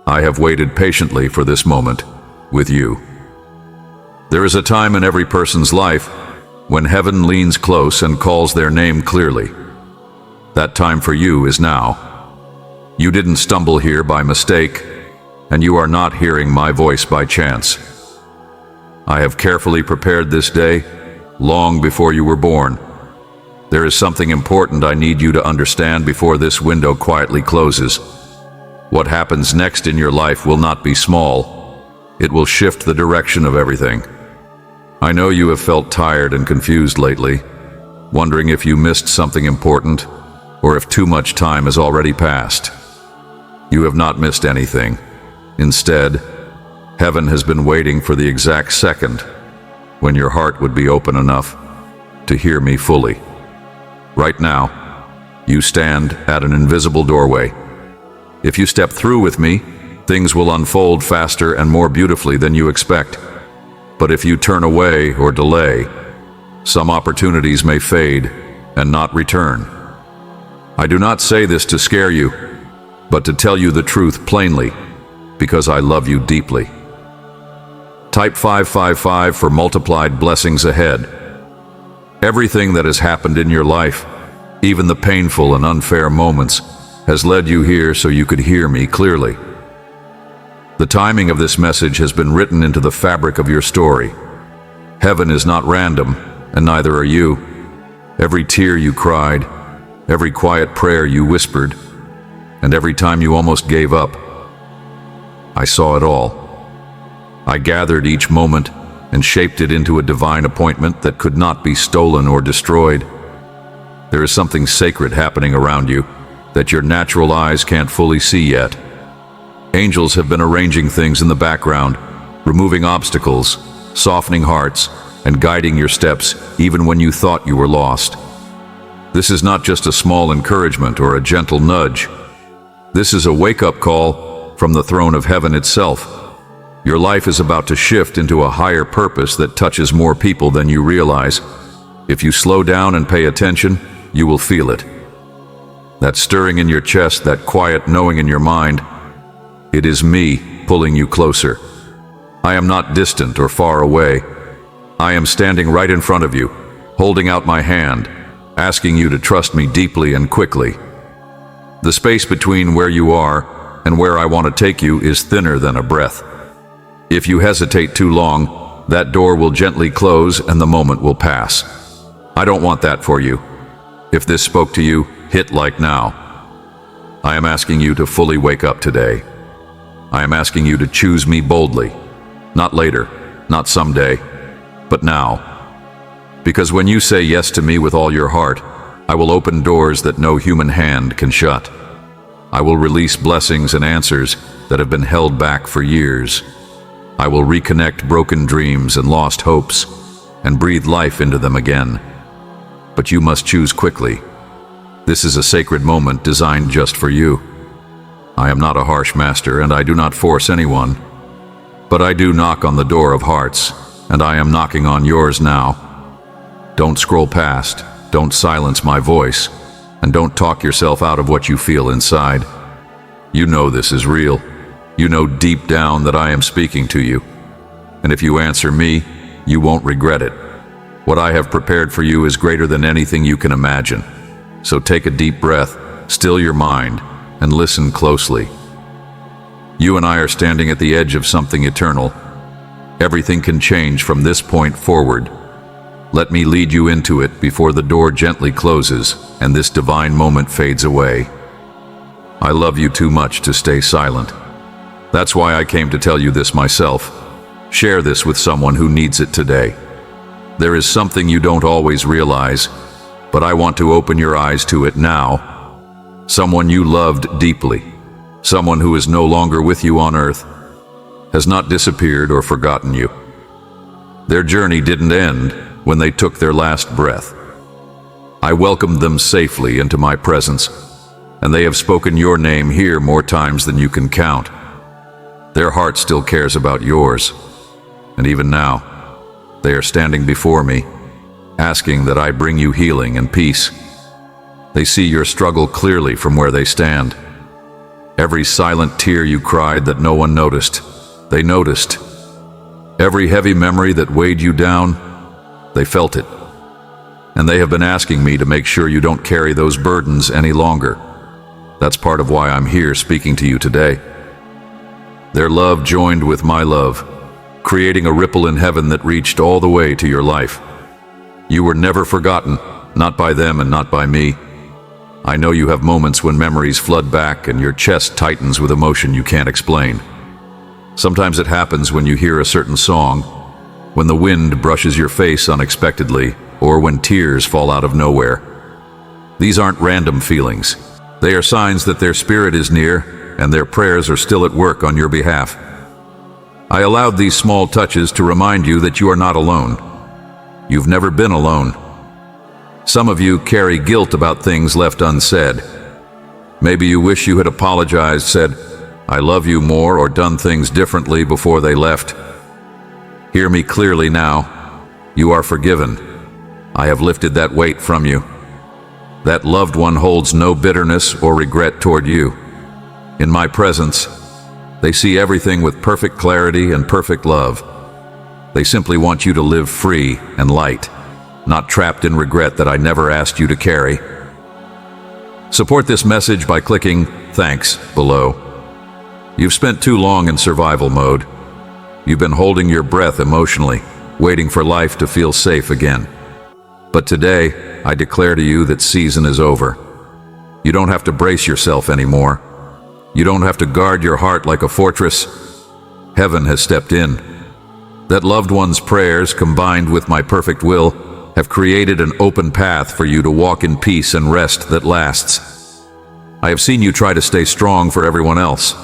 I have waited patiently for this moment with you. There is a time in every person's life when heaven leans close and calls their name clearly. That time for you is now. You didn't stumble here by mistake, and you are not hearing my voice by chance. I have carefully prepared this day long before you were born. There is something important I need you to understand before this window quietly closes. What happens next in your life will not be small. It will shift the direction of everything. I know you have felt tired and confused lately, wondering if you missed something important or if too much time has already passed. You have not missed anything. Instead, heaven has been waiting for the exact second when your heart would be open enough to hear me fully. Right now, you stand at an invisible doorway. If you step through with me, things will unfold faster and more beautifully than you expect. But if you turn away or delay, some opportunities may fade and not return. I do not say this to scare you, but to tell you the truth plainly, because I love you deeply. Type 555 for multiplied blessings ahead. Everything that has happened in your life, even the painful and unfair moments, has led you here so you could hear me clearly. The timing of this message has been written into the fabric of your story. Heaven is not random, and neither are you. Every tear you cried, every quiet prayer you whispered, and every time you almost gave up, I saw it all. I gathered each moment and shaped it into a divine appointment that could not be stolen or destroyed. There is something sacred happening around you that your natural eyes can't fully see yet. Angels have been arranging things in the background, removing obstacles, softening hearts, and guiding your steps even when you thought you were lost. This is not just a small encouragement or a gentle nudge. This is a wake-up call from the throne of heaven itself. Your life is about to shift into a higher purpose that touches more people than you realize. If you slow down and pay attention, you will feel it. That stirring in your chest, that quiet knowing in your mind, it is me pulling you closer. I am not distant or far away. I am standing right in front of you, holding out my hand, asking you to trust me deeply and quickly. The space between where you are and where I want to take you is thinner than a breath. If you hesitate too long, that door will gently close and the moment will pass. I don't want that for you. If this spoke to you, hit like now. I am asking you to fully wake up today. I am asking you to choose me boldly. Not later, not someday, but now. Because when you say yes to me with all your heart, I will open doors that no human hand can shut. I will release blessings and answers that have been held back for years. I will reconnect broken dreams and lost hopes and breathe life into them again. But you must choose quickly. This is a sacred moment designed just for you. I am not a harsh master, and I do not force anyone. But I do knock on the door of hearts, and I am knocking on yours now. Don't scroll past, don't silence my voice, and don't talk yourself out of what you feel inside. You know this is real. You know deep down that I am speaking to you. And if you answer me, you won't regret it. What I have prepared for you is greater than anything you can imagine. So take a deep breath, still your mind, and listen closely. You and I are standing at the edge of something eternal. Everything can change from this point forward. Let me lead you into it before the door gently closes and this divine moment fades away. I love you too much to stay silent. That's why I came to tell you this myself. Share this with someone who needs it today. There is something you don't always realize, but I want to open your eyes to it now. Someone you loved deeply, someone who is no longer with you on earth, has not disappeared or forgotten you. Their journey didn't end when they took their last breath. I welcomed them safely into my presence, and they have spoken your name here more times than you can count. Their heart still cares about yours, and even now, they are standing before me, asking that I bring you healing and peace. They see your struggle clearly from where they stand. Every silent tear you cried that no one noticed, they noticed. Every heavy memory that weighed you down, they felt it. And they have been asking me to make sure you don't carry those burdens any longer. That's part of why I'm here speaking to you today. Their love joined with my love, creating a ripple in heaven that reached all the way to your life. You were never forgotten, not by them and not by me. I know you have moments when memories flood back and your chest tightens with emotion you can't explain. Sometimes it happens when you hear a certain song, when the wind brushes your face unexpectedly, or when tears fall out of nowhere. These aren't random feelings. They are signs that their spirit is near and their prayers are still at work on your behalf. I allowed these small touches to remind you that you are not alone. You've never been alone. Some of you carry guilt about things left unsaid. Maybe you wish you had apologized, said, "I love you more," or done things differently before they left. Hear me clearly now. You are forgiven. I have lifted that weight from you. That loved one holds no bitterness or regret toward you. In my presence, they see everything with perfect clarity and perfect love. They simply want you to live free and light, not trapped in regret that I never asked you to carry. Support this message by clicking "Thanks" below. You've spent too long in survival mode. You've been holding your breath emotionally, waiting for life to feel safe again. But today, I declare to you that season is over. You don't have to brace yourself anymore. You don't have to guard your heart like a fortress. Heaven has stepped in. That loved one's prayers, combined with my perfect will, have created an open path for you to walk in peace and rest that lasts. I have seen you try to stay strong for everyone else.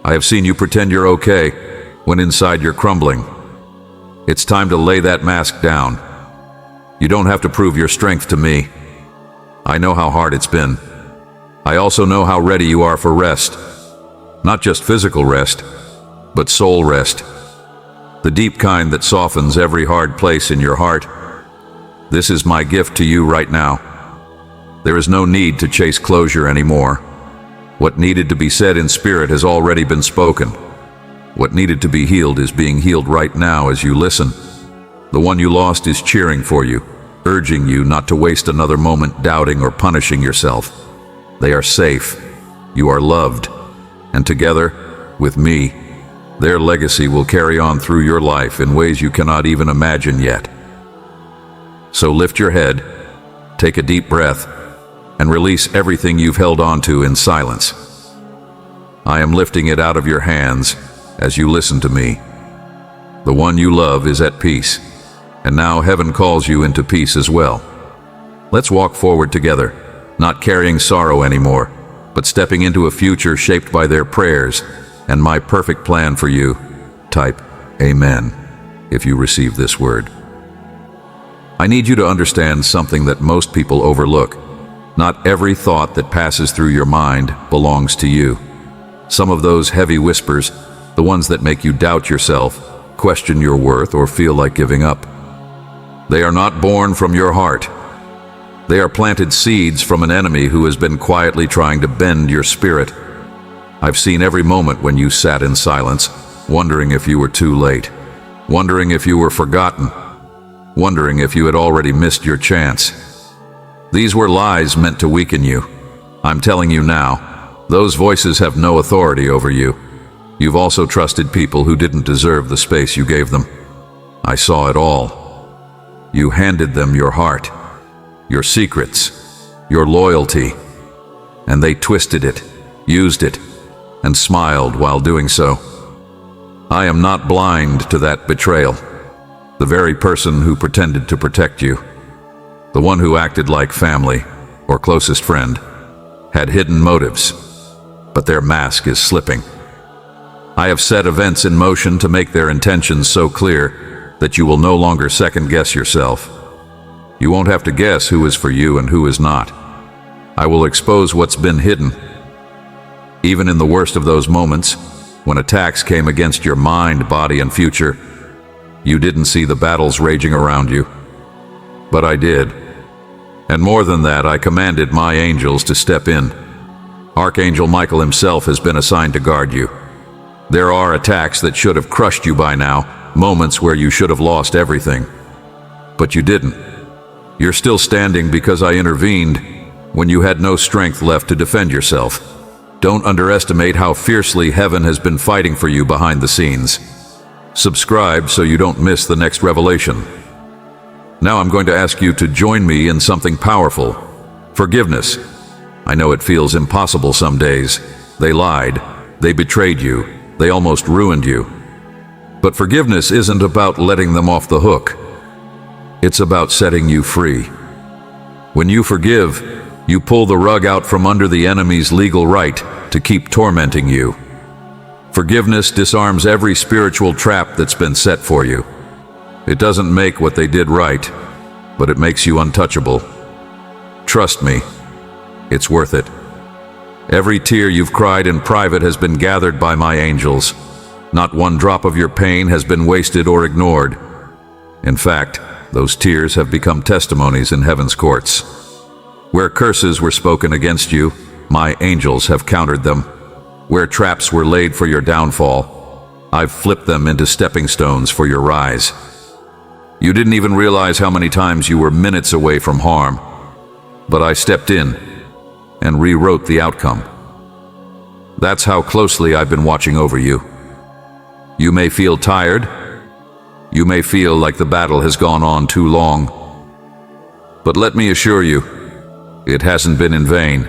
I have seen you pretend you're okay when inside you're crumbling. It's time to lay that mask down. You don't have to prove your strength to me. I know how hard it's been. I also know how ready you are for rest. Not just physical rest, but soul rest. The deep kind that softens every hard place in your heart. This is my gift to you right now. There is no need to chase closure anymore. What needed to be said in spirit has already been spoken. What needed to be healed is being healed right now as you listen. The one you lost is cheering for you, urging you not to waste another moment doubting or punishing yourself. They are safe. You are loved. And together, with me, their legacy will carry on through your life in ways you cannot even imagine yet. So lift your head, take a deep breath, and release everything you've held on to in silence. I am lifting it out of your hands as you listen to me. The one you love is at peace, and now heaven calls you into peace as well. Let's walk forward together, not carrying sorrow anymore, but stepping into a future shaped by their prayers and my perfect plan for you. Type Amen if you receive this word. I need you to understand something that most people overlook. Not every thought that passes through your mind belongs to you. Some of those heavy whispers, the ones that make you doubt yourself, question your worth, or feel like giving up, they are not born from your heart. They are planted seeds from an enemy who has been quietly trying to bend your spirit. I've seen every moment when you sat in silence, wondering if you were too late, wondering if you were forgotten, wondering if you had already missed your chance. These were lies meant to weaken you. I'm telling you now, those voices have no authority over you. You've also trusted people who didn't deserve the space you gave them. I saw it all. You handed them your heart, your secrets, your loyalty, and they twisted it, used it, and smiled while doing so. I am not blind to that betrayal. The very person who pretended to protect you, the one who acted like family or closest friend, had hidden motives, but their mask is slipping. I have set events in motion to make their intentions so clear that you will no longer second-guess yourself. You won't have to guess who is for you and who is not. I will expose what's been hidden. Even in the worst of those moments, when attacks came against your mind, body, and future, you didn't see the battles raging around you. But I did. And more than that, I commanded my angels to step in. Archangel Michael himself has been assigned to guard you. There are attacks that should have crushed you by now, moments where you should have lost everything. But you didn't. You're still standing because I intervened when you had no strength left to defend yourself. Don't underestimate how fiercely heaven has been fighting for you behind the scenes. Subscribe so you don't miss the next revelation. Now I'm going to ask you to join me in something powerful. Forgiveness. I know it feels impossible some days. They lied. They betrayed you. They almost ruined you. But forgiveness isn't about letting them off the hook. It's about setting you free. When you forgive, you pull the rug out from under the enemy's legal right to keep tormenting you. Forgiveness disarms every spiritual trap that's been set for you. It doesn't make what they did right, but it makes you untouchable. Trust me, it's worth it. Every tear you've cried in private has been gathered by my angels. Not one drop of your pain has been wasted or ignored. In fact, those tears have become testimonies in heaven's courts. Where curses were spoken against you, my angels have countered them. Where traps were laid for your downfall, I've flipped them into stepping stones for your rise. You didn't even realize how many times you were minutes away from harm, but I stepped in and rewrote the outcome. That's how closely I've been watching over you. You may feel tired. You may feel like the battle has gone on too long. But let me assure you, it hasn't been in vain.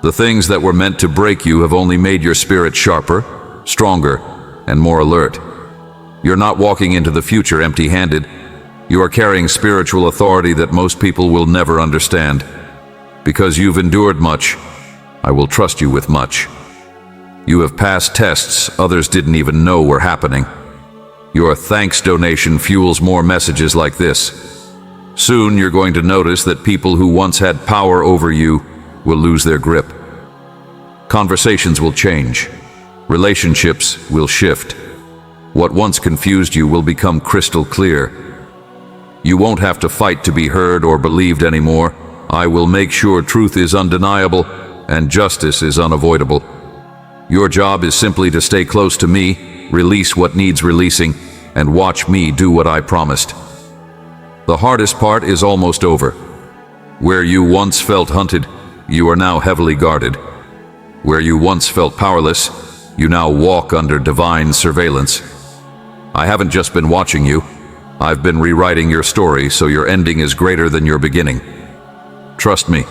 The things that were meant to break you have only made your spirit sharper, stronger, and more alert. You're not walking into the future empty-handed. You are carrying spiritual authority that most people will never understand. Because you've endured much, I will trust you with much. You have passed tests others didn't even know were happening. Your thanks donation fuels more messages like this. Soon you're going to notice that people who once had power over you will lose their grip. Conversations will change. Relationships will shift. What once confused you will become crystal clear. You won't have to fight to be heard or believed anymore. I will make sure truth is undeniable and justice is unavoidable. Your job is simply to stay close to me, release what needs releasing, and watch me do what I promised. The hardest part is almost over. Where you once felt hunted, you are now heavily guarded. Where you once felt powerless, you now walk under divine surveillance. I haven't just been watching you. I've been rewriting your story so your ending is greater than your beginning. Trust me,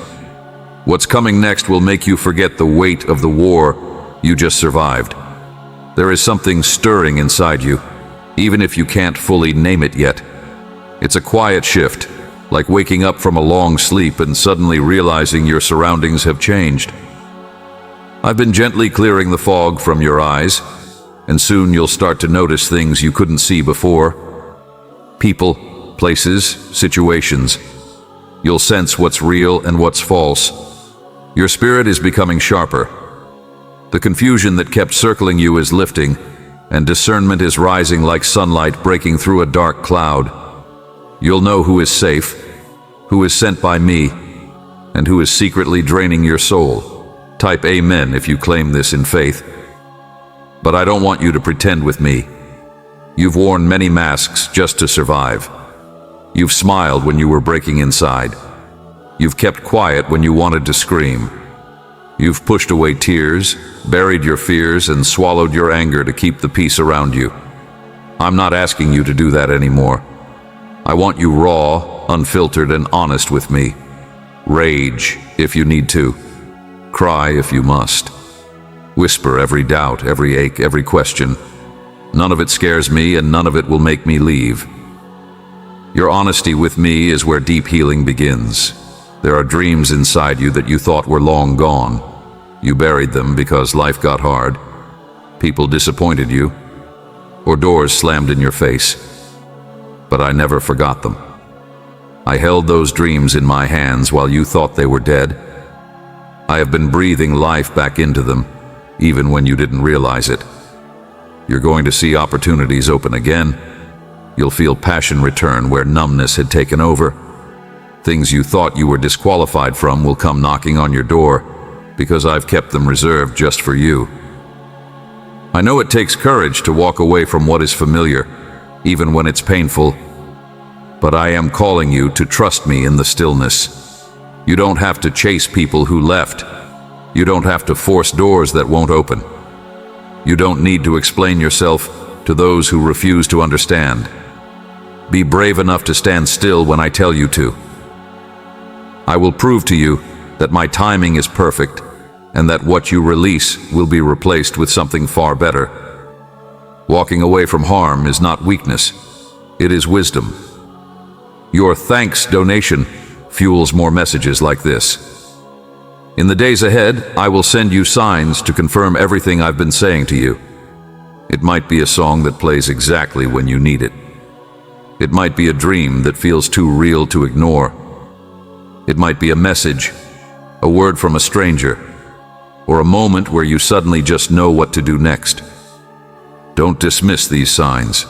what's coming next will make you forget the weight of the war you just survived. There is something stirring inside you, even if you can't fully name it yet. It's a quiet shift, like waking up from a long sleep and suddenly realizing your surroundings have changed. I've been gently clearing the fog from your eyes, and soon you'll start to notice things you couldn't see before. People, places, situations. You'll sense what's real and what's false. Your spirit is becoming sharper. The confusion that kept circling you is lifting, and discernment is rising like sunlight breaking through a dark cloud. You'll know who is safe, who is sent by me, and who is secretly draining your soul. Type Amen if you claim this in faith. But I don't want you to pretend with me. You've worn many masks just to survive. You've smiled when you were breaking inside. You've kept quiet when you wanted to scream. You've pushed away tears, buried your fears, and swallowed your anger to keep the peace around you. I'm not asking you to do that anymore. I want you raw, unfiltered, and honest with me. Rage if you need to. Cry if you must. Whisper every doubt, every ache, every question. None of it scares me, and none of it will make me leave. Your honesty with me is where deep healing begins. There are dreams inside you that you thought were long gone. You buried them because life got hard. People disappointed you, or doors slammed in your face. But I never forgot them. I held those dreams in my hands while you thought they were dead. I have been breathing life back into them, even when you didn't realize it. You're going to see opportunities open again. You'll feel passion return where numbness had taken over. Things you thought you were disqualified from will come knocking on your door. because I've kept them reserved just for you. I know it takes courage to walk away from what is familiar, even when it's painful, but I am calling you to trust me in the stillness. You don't have to chase people who left. You don't have to force doors that won't open. You don't need to explain yourself to those who refuse to understand. Be brave enough to stand still when I tell you to. I will prove to you that my timing is perfect and that what you release will be replaced with something far better. Walking away from harm is not weakness, it is wisdom. Your thanks donation fuels more messages like this. In the days ahead, I will send you signs to confirm everything I've been saying to you. It might be a song that plays exactly when you need it. It might be a dream that feels too real to ignore. It might be a message, a word from a stranger, or a moment where you suddenly just know what to do next. Don't dismiss these signs.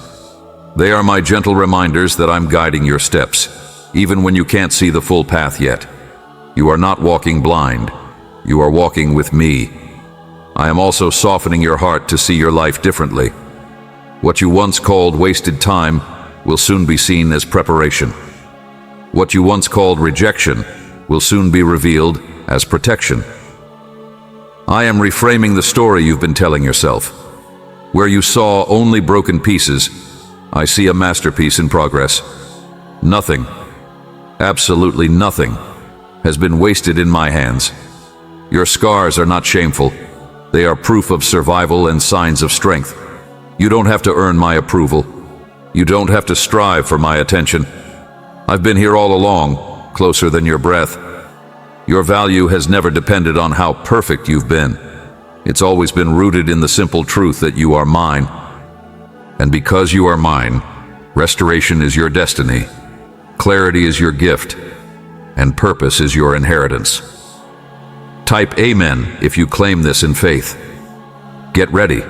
They are my gentle reminders that I'm guiding your steps, even when you can't see the full path yet. You are not walking blind. You are walking with me. I am also softening your heart to see your life differently. What you once called wasted time will soon be seen as preparation. What you once called rejection will soon be revealed as protection. I am reframing the story you've been telling yourself. Where you saw only broken pieces, I see a masterpiece in progress. Nothing, absolutely nothing, has been wasted in my hands. Your scars are not shameful. They are proof of survival and signs of strength. You don't have to earn my approval. You don't have to strive for my attention. I've been here all along, closer than your breath. Your value has never depended on how perfect you've been. It's always been rooted in the simple truth that you are mine. And because you are mine, restoration is your destiny, clarity is your gift, and purpose is your inheritance. Type Amen if you claim this in faith. Get ready.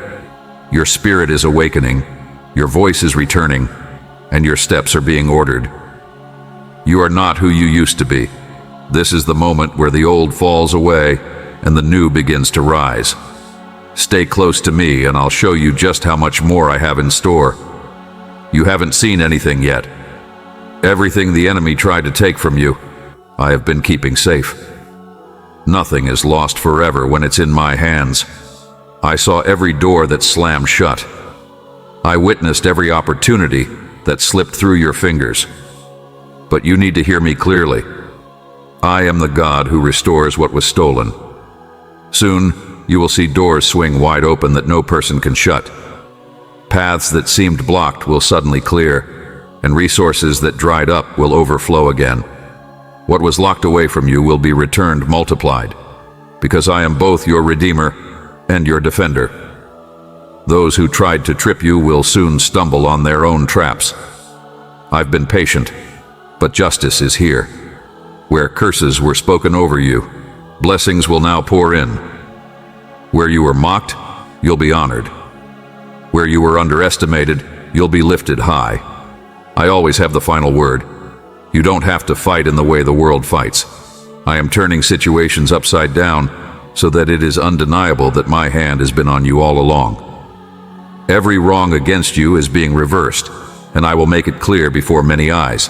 Your spirit is awakening, your voice is returning, and your steps are being ordered. You are not who you used to be. This is the moment where the old falls away and the new begins to rise. Stay close to me and I'll show you just how much more I have in store. You haven't seen anything yet. Everything the enemy tried to take from you, I have been keeping safe. Nothing is lost forever when it's in my hands. I saw every door that slammed shut. I witnessed every opportunity that slipped through your fingers. But you need to hear me clearly. I am the God who restores what was stolen. Soon, you will see doors swing wide open that no person can shut. Paths that seemed blocked will suddenly clear, and resources that dried up will overflow again. What was locked away from you will be returned multiplied, because I am both your Redeemer and your Defender. Those who tried to trip you will soon stumble on their own traps. I've been patient, but justice is here. Where curses were spoken over you, blessings will now pour in. Where you were mocked, you'll be honored. Where you were underestimated, you'll be lifted high. I always have the final word. You don't have to fight in the way the world fights. I am turning situations upside down so that it is undeniable that my hand has been on you all along. Every wrong against you is being reversed, and I will make it clear before many eyes.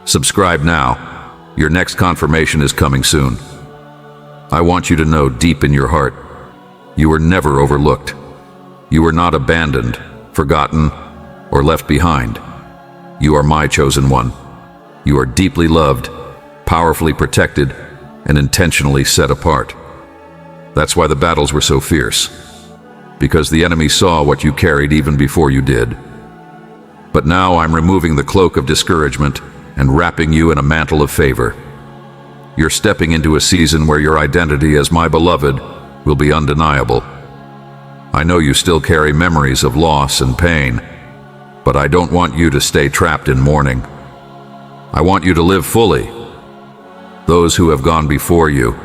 Subscribe now. Your next confirmation is coming soon. I want you to know deep in your heart, you were never overlooked. You were not abandoned, forgotten, or left behind. You are my chosen one. You are deeply loved, powerfully protected, and intentionally set apart. That's why the battles were so fierce, because the enemy saw what you carried even before you did. But now I'm removing the cloak of discouragement and wrapping you in a mantle of favor. You're stepping into a season where your identity as my beloved will be undeniable. I know you still carry memories of loss and pain, but I don't want you to stay trapped in mourning. I want you to live fully. Those who have gone before you,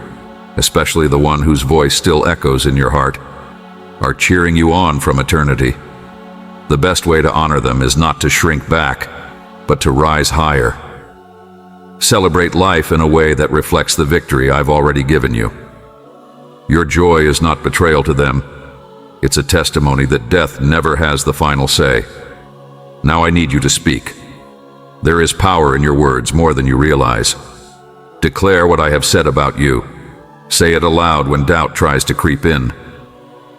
especially the one whose voice still echoes in your heart, are cheering you on from eternity. The best way to honor them is not to shrink back, but to rise higher. Celebrate life in a way that reflects the victory I've already given you. Your joy is not betrayal to them. It's a testimony that death never has the final say. Now I need you to speak. There is power in your words more than you realize. Declare what I have said about you. Say it aloud when doubt tries to creep in.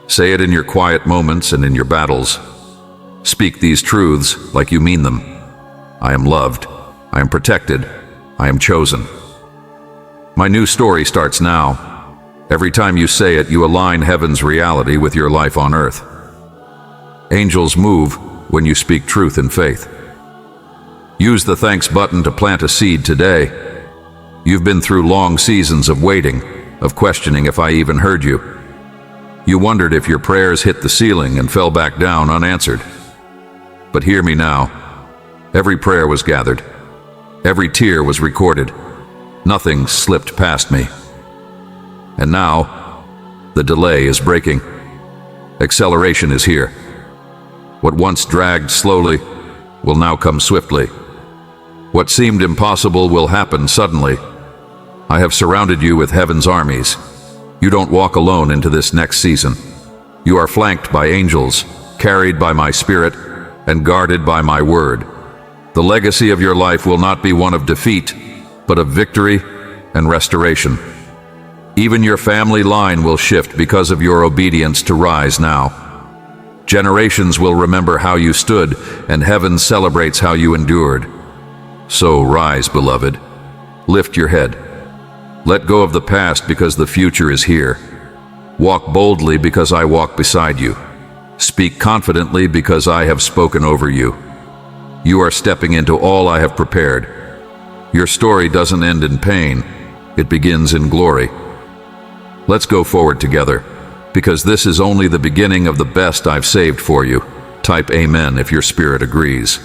Say it in your quiet moments and in your battles. Speak these truths like you mean them. I am loved. I am protected. I am chosen. My new story starts now. Every time you say it, you align heaven's reality with your life on earth. Angels move when you speak truth in faith. Use the thanks button to plant a seed today. You've been through long seasons of waiting, of questioning if I even heard you. You wondered if your prayers hit the ceiling and fell back down unanswered. But hear me now. Every prayer was gathered. Every tear was recorded. Nothing slipped past me. And now, the delay is breaking. Acceleration is here. What once dragged slowly will now come swiftly. What seemed impossible will happen suddenly. I have surrounded you with heaven's armies. You don't walk alone into this next season. You are flanked by angels, carried by my spirit, and guarded by my word. The legacy of your life will not be one of defeat, but of victory and restoration. Even your family line will shift because of your obedience to rise now. Generations will remember how you stood, and heaven celebrates how you endured. So rise, beloved. Lift your head. Let go of the past because the future is here. Walk boldly because I walk beside you. Speak confidently because I have spoken over you. You are stepping into all I have prepared. Your story doesn't end in pain. It begins in glory. Let's go forward together, because this is only the beginning of the best I've saved for you. Type Amen if your spirit agrees.